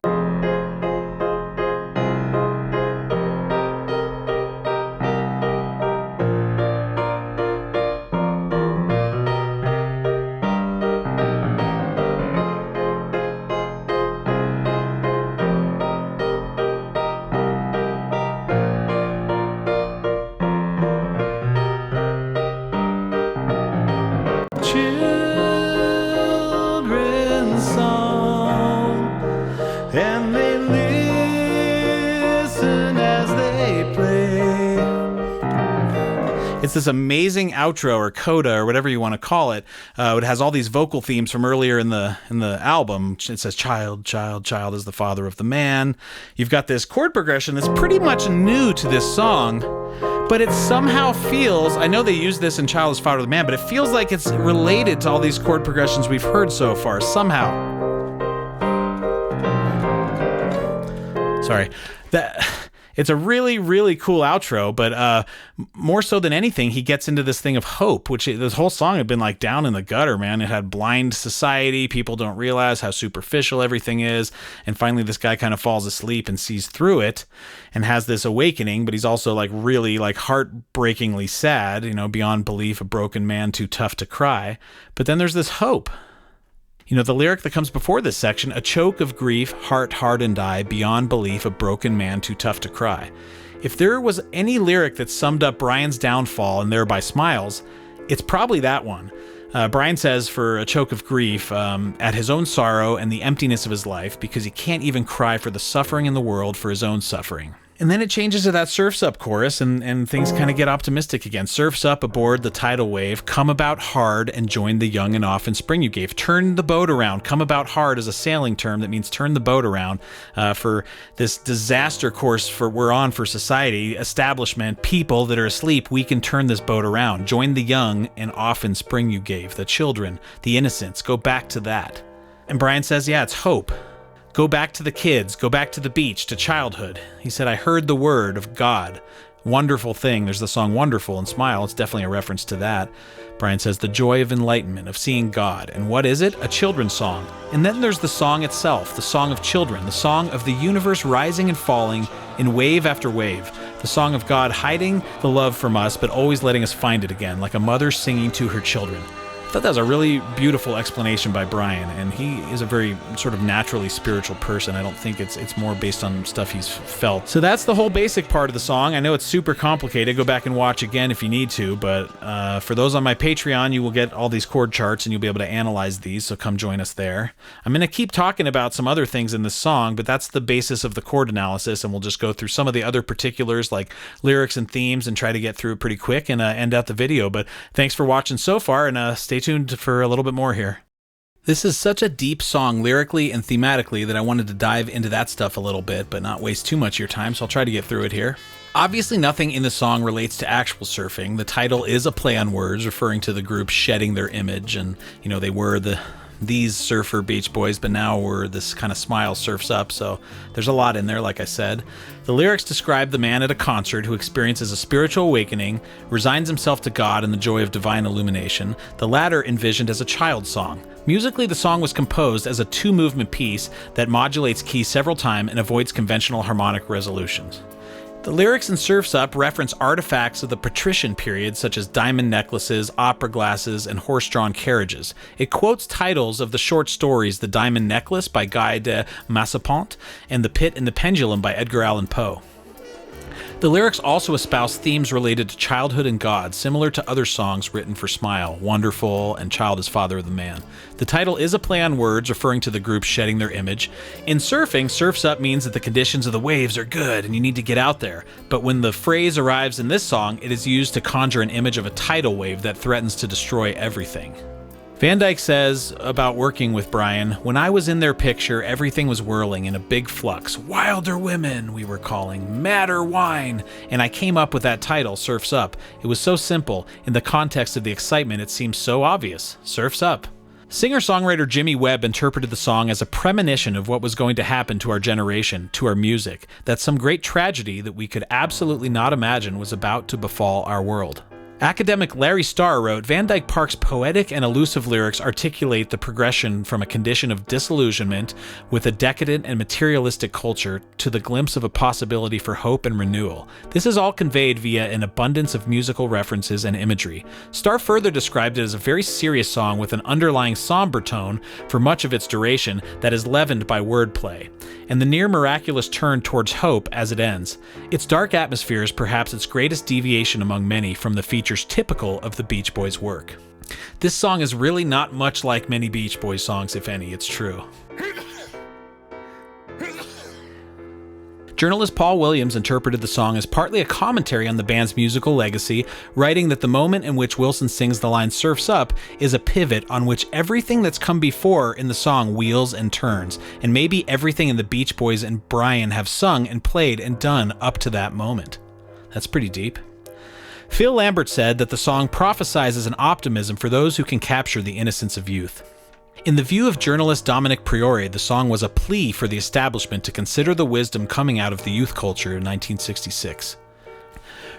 children's song, and they listen as they play. It's this amazing outro or coda or whatever you want to call it. It has all these vocal themes from earlier in the album. It says child, child, child is the father of the man. You've got this chord progression that's pretty much new to this song, but it somehow feels, I know they use this in Child is Father of the Man, but it feels like it's related to all these chord progressions we've heard so far, somehow. Sorry. It's a really, really cool outro, but more so than anything, he gets into this thing of hope, which this whole song had been like down in the gutter, man. It had blind society. People don't realize how superficial everything is. And finally, this guy kind of falls asleep and sees through it and has this awakening, but he's also like really like heartbreakingly sad, you know, beyond belief, a broken man too tough to cry. But then there's this hope. You know, the lyric that comes before this section, a choke of grief, heart hardened I, beyond belief, a broken man too tough to cry. If there was any lyric that summed up Brian's downfall and thereby Smiles, it's probably that one. Brian says for a choke of grief, at his own sorrow and the emptiness of his life, because he can't even cry for the suffering in the world for his own suffering. And then it changes to that Surf's Up chorus, and things kind of get optimistic again. Surf's up aboard the tidal wave, come about hard and join the young and often spring you gave. Turn the boat around. Come about hard is a sailing term that means turn the boat around for this disaster course we're on for society, establishment, people that are asleep. We can turn this boat around. Join the young and often spring you gave. The children, the innocents, go back to that. And Brian says, yeah, it's hope. Go back to the kids, go back to the beach, to childhood. He said, I heard the word of God. Wonderful thing. There's the song Wonderful and Smile. It's definitely a reference to that. Brian says, the joy of enlightenment, of seeing God. And what is it? A children's song. And then there's the song itself, the song of children, the song of the universe rising and falling in wave after wave. The song of God hiding the love from us, but always letting us find it again, like a mother singing to her children. I thought that was a really beautiful explanation by Brian, and he is a very sort of naturally spiritual person. I don't think it's more based on stuff he's felt. So that's the whole basic part of the song. I know it's super complicated. Go back and watch again if you need to, but for those on my Patreon, you will get all these chord charts and you'll be able to analyze these, so come join us there. I'm going to keep talking about some other things in this song, but that's the basis of the chord analysis, and we'll just go through some of the other particulars like lyrics and themes and try to get through it pretty quick and end out the video. But thanks for watching so far, and stay tuned for a little bit more here. This is such a deep song lyrically and thematically that I wanted to dive into that stuff a little bit, but not waste too much of your time, so I'll try to get through it here. Obviously, nothing in the song relates to actual surfing. The title is a play on words, referring to the group shedding their image, and, you know, they were these surfer Beach Boys, but now we're this kind of Smile Surf's Up, so there's a lot in there, like I said. The lyrics describe the man at a concert who experiences a spiritual awakening, resigns himself to God and the joy of divine illumination, the latter envisioned as a child song. Musically, the song was composed as a two-movement piece that modulates keys several times and avoids conventional harmonic resolutions. The lyrics in Surf's Up reference artifacts of the patrician period, such as diamond necklaces, opera glasses, and horse-drawn carriages. It quotes titles of the short stories The Diamond Necklace by Guy de Maupassant and The Pit and the Pendulum by Edgar Allan Poe. The lyrics also espouse themes related to childhood and God, similar to other songs written for Smile, Wonderful, and Child is Father of the Man. The title is a play on words, referring to the group shedding their image. In surfing, Surf's Up means that the conditions of the waves are good and you need to get out there. But when the phrase arrives in this song, it is used to conjure an image of a tidal wave that threatens to destroy everything. Van Dyke says about working with Brian, when I was in their picture, everything was whirling in a big flux. Wilder women, we were calling, madder wine. And I came up with that title, Surf's Up. It was so simple. In the context of the excitement, it seems so obvious. Surf's Up. Singer-songwriter Jimmy Webb interpreted the song as a premonition of what was going to happen to our generation, to our music, that some great tragedy that we could absolutely not imagine was about to befall our world. Academic Larry Starr wrote, Van Dyke Park's poetic and elusive lyrics articulate the progression from a condition of disillusionment with a decadent and materialistic culture to the glimpse of a possibility for hope and renewal. This is all conveyed via an abundance of musical references and imagery. Starr further described it as a very serious song with an underlying somber tone for much of its duration that is leavened by wordplay, and the near miraculous turn towards hope as it ends. Its dark atmosphere is perhaps its greatest deviation among many from the features typical of the Beach Boys' work. This song is really not much like many Beach Boys songs, if any, it's true. Journalist Paul Williams interpreted the song as partly a commentary on the band's musical legacy, writing that the moment in which Wilson sings the line "Surf's Up" is a pivot on which everything that's come before in the song wheels and turns, and maybe everything in the Beach Boys and Brian have sung and played and done up to that moment. That's pretty deep. Phil Lambert said that the song prophesizes an optimism for those who can capture the innocence of youth. In the view of journalist Dominic Priore, the song was a plea for the establishment to consider the wisdom coming out of the youth culture in 1966.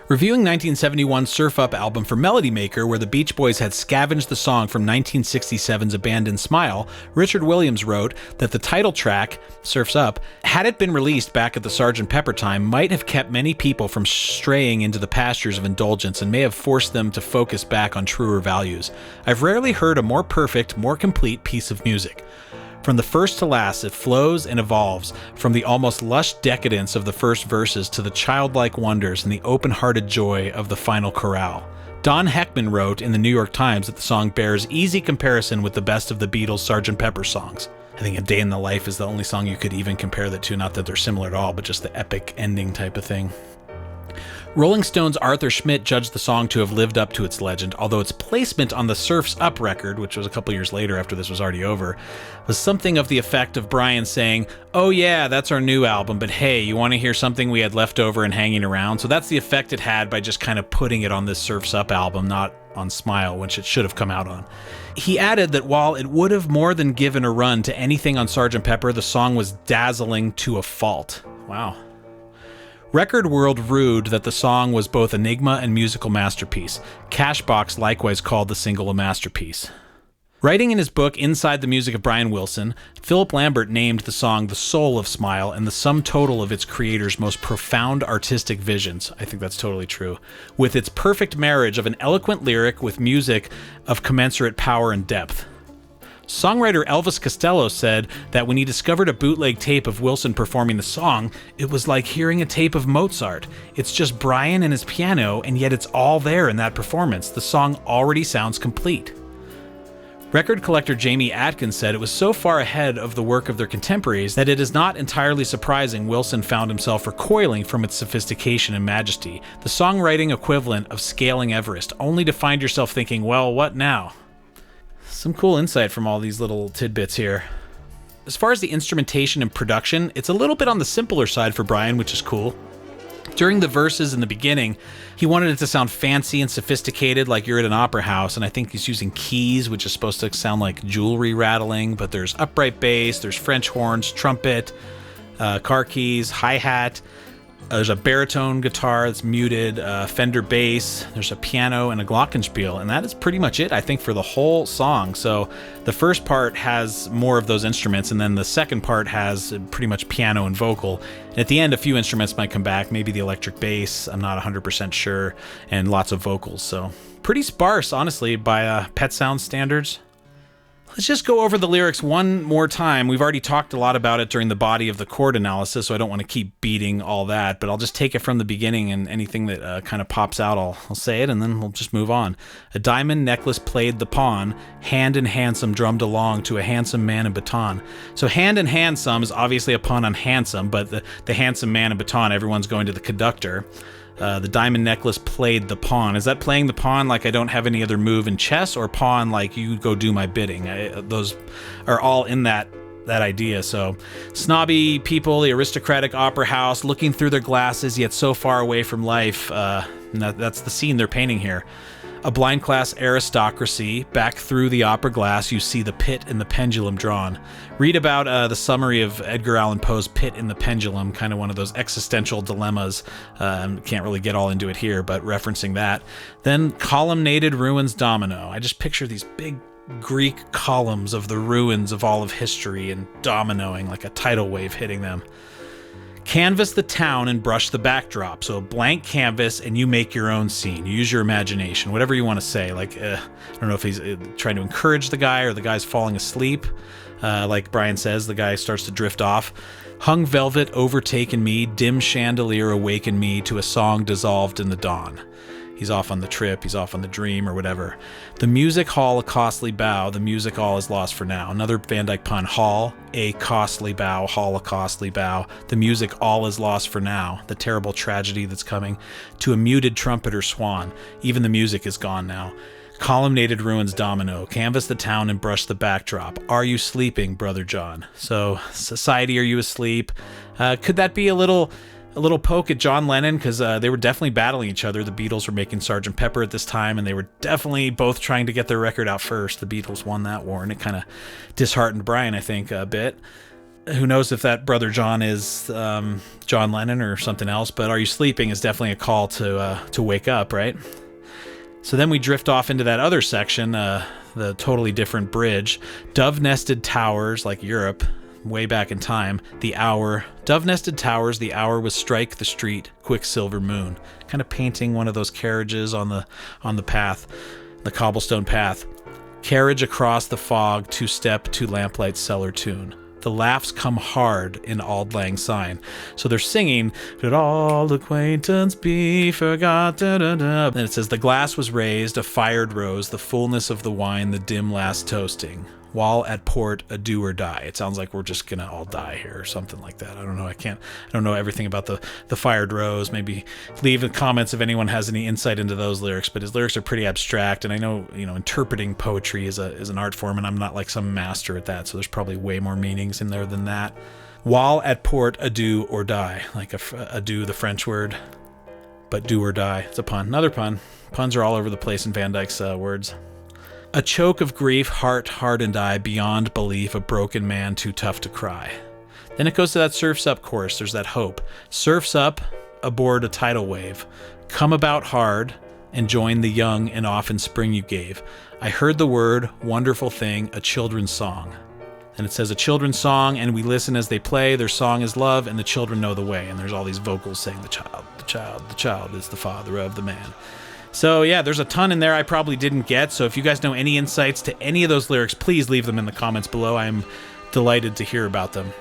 Reviewing 1971's Surf Up album for Melody Maker, where the Beach Boys had scavenged the song from 1967's Abandoned Smile, Richard Williams wrote that the title track, Surf's Up, had it been released back at the Sgt. Pepper time, might have kept many people from straying into the pastures of indulgence and may have forced them to focus back on truer values. I've rarely heard a more perfect, more complete piece of music. From the first to last, it flows and evolves, from the almost lush decadence of the first verses to the childlike wonders and the open-hearted joy of the final chorale. Don Heckman wrote in the New York Times that the song bears easy comparison with the best of the Beatles' Sgt. Pepper songs. I think A Day in the Life is the only song you could even compare that to, not that they're similar at all, but just the epic ending type of thing. Rolling Stone's Arthur Schmidt judged the song to have lived up to its legend, although its placement on the Surf's Up record, which was a couple years later after this was already over, was something of the effect of Brian saying, "Oh yeah, that's our new album, but hey, you want to hear something we had left over and hanging around?" So that's the effect it had by just kind of putting it on this Surf's Up album, not on Smile, which it should have come out on. He added that while it would have more than given a run to anything on Sgt. Pepper, the song was dazzling to a fault. Wow. Record World rued that the song was both enigma and musical masterpiece. Cashbox likewise called the single a masterpiece. Writing in his book Inside the Music of Brian Wilson, Philip Lambert named the song the soul of Smile and the sum total of its creator's most profound artistic visions. I think that's totally true. With its perfect marriage of an eloquent lyric with music of commensurate power and depth. Songwriter Elvis Costello said that when he discovered a bootleg tape of Wilson performing the song, it was like hearing a tape of Mozart. It's just Brian and his piano, and yet it's all there in that performance. The song already sounds complete. Record collector Jamie Atkins said it was so far ahead of the work of their contemporaries that it is not entirely surprising Wilson found himself recoiling from its sophistication and majesty, the songwriting equivalent of scaling Everest, only to find yourself thinking, well, what now? Some cool insight from all these little tidbits here. As far as the instrumentation and production, it's a little bit on the simpler side for Brian, which is cool. During the verses in the beginning, he wanted it to sound fancy and sophisticated like you're at an opera house, and I think he's using keys, which is supposed to sound like jewelry rattling, but there's upright bass, there's French horns, trumpet, car keys, hi-hat. There's a baritone guitar that's muted, Fender bass, there's a piano and a glockenspiel, and that is pretty much it, I think, for the whole song. So the first part has more of those instruments, and then the second part has pretty much piano and vocal. And at the end, a few instruments might come back, maybe the electric bass, I'm not 100% sure, and lots of vocals. So pretty sparse, honestly, by Pet Sounds standards. Let's just go over the lyrics one more time. We've already talked a lot about it during the body of the chord analysis, so I don't want to keep beating all that, but I'll just take it from the beginning, and anything that kind of pops out, I'll say it, and then we'll just move on. A diamond necklace played the pawn, hand and handsome drummed along to a handsome man in baton. So hand and handsome is obviously a pun on handsome, but the handsome man in baton, everyone's going to the conductor. The diamond necklace played the pawn. Is that playing the pawn like I don't have any other move in chess, or pawn like you go do my bidding? Those are all in that idea. So snobby people, the aristocratic opera house, looking through their glasses yet so far away from life. That's the scene they're painting here. A blind class aristocracy, back through the opera glass you see the pit and the pendulum drawn. Read about the summary of Edgar Allan Poe's Pit and the Pendulum, kind of one of those existential dilemmas. Can't really get all into it here, but referencing that. Then columnated ruins domino. I just picture these big Greek columns of the ruins of all of history and dominoing like a tidal wave hitting them. Canvas the town and brush the backdrop. So a blank canvas and you make your own scene. You use your imagination, whatever you want to say. Like, I don't know if he's trying to encourage the guy or the guy's falling asleep. Like Brian says, the guy starts to drift off. Hung velvet overtaken me, dim chandelier awaken me to a song dissolved in the dawn. He's off on the trip, he's off on the dream, or whatever. The music hall a costly bow, the music all is lost for now. Another Van Dyke pun. Hall, a costly bow, hall a costly bow. The music all is lost for now. The terrible tragedy that's coming. To a muted trumpeter swan, even the music is gone now. Columnated ruins domino, canvas the town and brush the backdrop. Are you sleeping, Brother John? So, society, are you asleep? Could that be a little poke at John Lennon? Because they were definitely battling each other. The Beatles were making Sgt. Pepper at this time, and they were definitely both trying to get their record out first. The Beatles won that war, and it kind of disheartened Brian, I think, a bit. Who knows if that Brother John is John Lennon or something else, but Are You Sleeping is definitely a call to wake up, right? So then we drift off into that other section, the totally different bridge. Dove-nested towers, like Europe, way back in time. The hour. Dove-nested towers, the hour was strike the street, quicksilver moon. Kind of painting one of those carriages on the path, the cobblestone path. Carriage across the fog, two-step, two lamplight cellar tune. The laughs come hard in Auld Lang Syne. So they're singing, "Could all acquaintance be forgot?" Da, da, da. And it says, the glass was raised, a fired rose, the fullness of the wine, the dim last toasting. While at port, a do or die. It sounds like we're just gonna all die here or something like that. I don't know. I don't know everything about the fired rose. Maybe leave in comments if anyone has any insight into those lyrics. But his lyrics are pretty abstract, and I know, interpreting poetry is an art form, and I'm not like some master at that. So there's probably way more meanings in there than that. While at port, a do or die, like a do, the French word, but do or die. It's a pun. Another pun. Puns are all over the place in Van Dyke's words. A choke of grief, heart hardened I, beyond belief, a broken man too tough to cry. Then it goes to that Surf's Up chorus. There's that hope. Surf's up aboard a tidal wave. Come about hard and join the young and often spring you gave. I heard the word, wonderful thing, a children's song. And it says a children's song, and we listen as they play. Their song is love, and the children know the way. And there's all these vocals saying the child is the father of the man. So yeah, there's a ton in there I probably didn't get. So if you guys know any insights to any of those lyrics, please leave them in the comments below. I'm delighted to hear about them.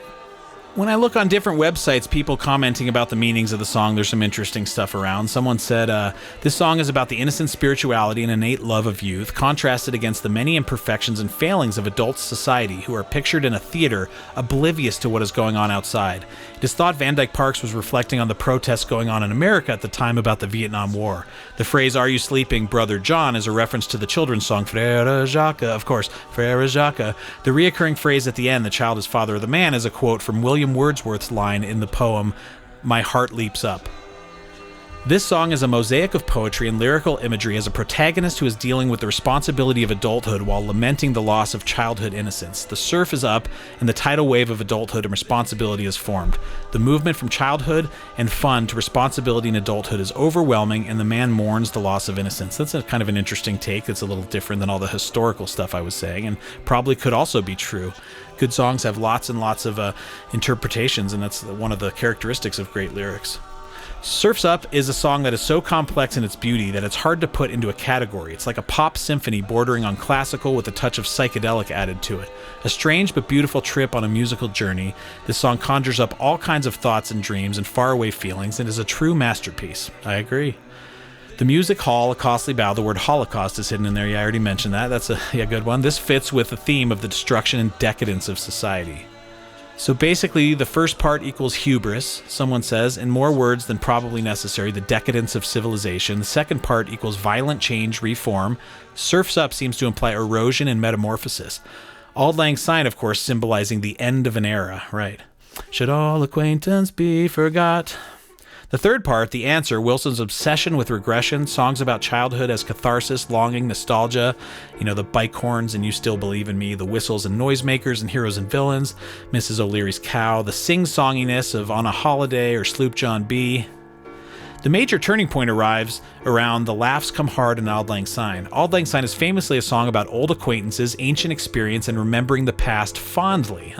When I look on different websites, people commenting about the meanings of the song, there's some interesting stuff around. Someone said, this song is about the innocent spirituality and innate love of youth, contrasted against the many imperfections and failings of adult society who are pictured in a theater, oblivious to what is going on outside. It is thought Van Dyke Parks was reflecting on the protests going on in America at the time about the Vietnam War. The phrase, "Are you sleeping, Brother John?" is a reference to the children's song, Frère Jacques, of course, Frère Jacques. The reoccurring phrase at the end, "The child is father of the man," is a quote from William Wordsworth's line in the poem, "My Heart Leaps Up." This song is a mosaic of poetry and lyrical imagery as a protagonist who is dealing with the responsibility of adulthood while lamenting the loss of childhood innocence. The surf is up, and the tidal wave of adulthood and responsibility is formed. The movement from childhood and fun to responsibility and adulthood is overwhelming, and the man mourns the loss of innocence. That's a kind of an interesting take that's a little different than all the historical stuff I was saying, and probably could also be true. Good songs have lots and lots of interpretations, and that's one of the characteristics of great lyrics. Surf's Up is a song that is so complex in its beauty that it's hard to put into a category. It's like a pop symphony bordering on classical with a touch of psychedelic added to it. A strange but beautiful trip on a musical journey, this song conjures up all kinds of thoughts and dreams and faraway feelings and is a true masterpiece. I agree. The music hall, a costly bow, the word Holocaust is hidden in there. Yeah, I already mentioned that. That's a good one. This fits with the theme of the destruction and decadence of society. So basically, the first part equals hubris, someone says, in more words than probably necessary, the decadence of civilization. The second part equals violent change, reform. Surf's Up seems to imply erosion and metamorphosis. Auld Lang Syne, of course, symbolizing the end of an era, right? Should all acquaintance be forgot? The third part, the answer, Wilson's obsession with regression, songs about childhood as catharsis, longing, nostalgia, the bike horns and You Still Believe in Me, the whistles and noisemakers and heroes and villains, Mrs. O'Leary's cow, the sing-songiness of On a Holiday or Sloop John B. The major turning point arrives around The Laughs Come Hard in Auld Lang Syne. Auld Lang Syne is famously a song about old acquaintances, ancient experience, and remembering the past fondly.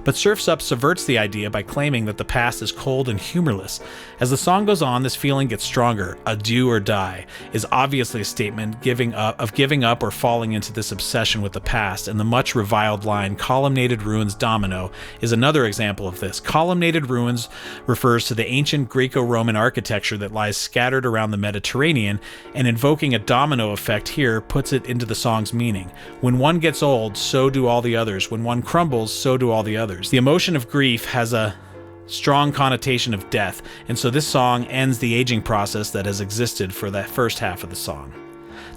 But Surf's Up subverts the idea by claiming that the past is cold and humorless. As the song goes on, this feeling gets stronger. A do or die is obviously a statement giving up or falling into this obsession with the past, and the much reviled line, "Columnated ruins domino," is another example of this. Columnated ruins refers to the ancient Greco-Roman architecture architecture that lies scattered around the Mediterranean, and invoking a domino effect here puts it into the song's meaning. When one gets old, so do all the others. When one crumbles, so do all the others. The emotion of grief has a strong connotation of death, and so this song ends the aging process that has existed for that first half of the song.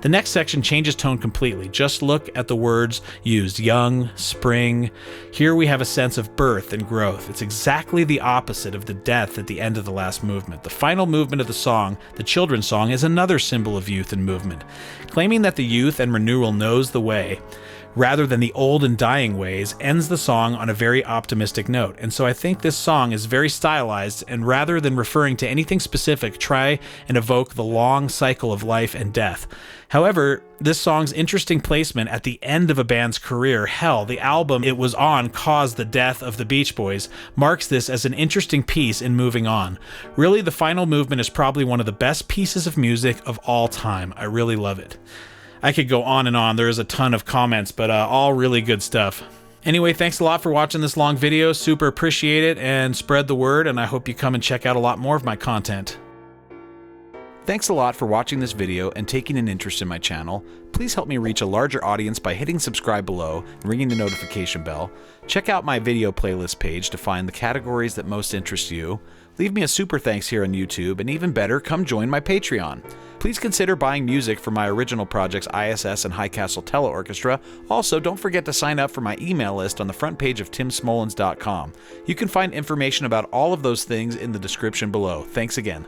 The next section changes tone completely. Just look at the words used: young, spring. Here we have a sense of birth and growth. It's exactly the opposite of the death at the end of the last movement. The final movement of the song, the children's song, is another symbol of youth and movement, claiming that the youth and renewal knows the way, rather than the old and dying ways, ends the song on a very optimistic note. And so I think this song is very stylized, and rather than referring to anything specific, try and evoke the long cycle of life and death. However, this song's interesting placement at the end of a band's career, hell, the album it was on caused the death of the Beach Boys, marks this as an interesting piece in moving on. Really, the final movement is probably one of the best pieces of music of all time. I really love it. I could go on and on. There is a ton of comments, but all really good stuff. Anyway, thanks a lot for watching this long video. Super appreciate it, and spread the word, and I hope you come and check out a lot more of my content. Thanks a lot for watching this video and taking an interest in my channel. Please help me reach a larger audience by hitting subscribe below and ringing the notification bell. Check out my video playlist page to find the categories that most interest you. Leave me a super thanks here on YouTube, and even better, come join my Patreon. Please consider buying music for my original projects I.S.S. and High Castle Teleorchestra. Also, don't forget to sign up for my email list on the front page of timsmolens.com. You can find information about all of those things in the description below. Thanks again.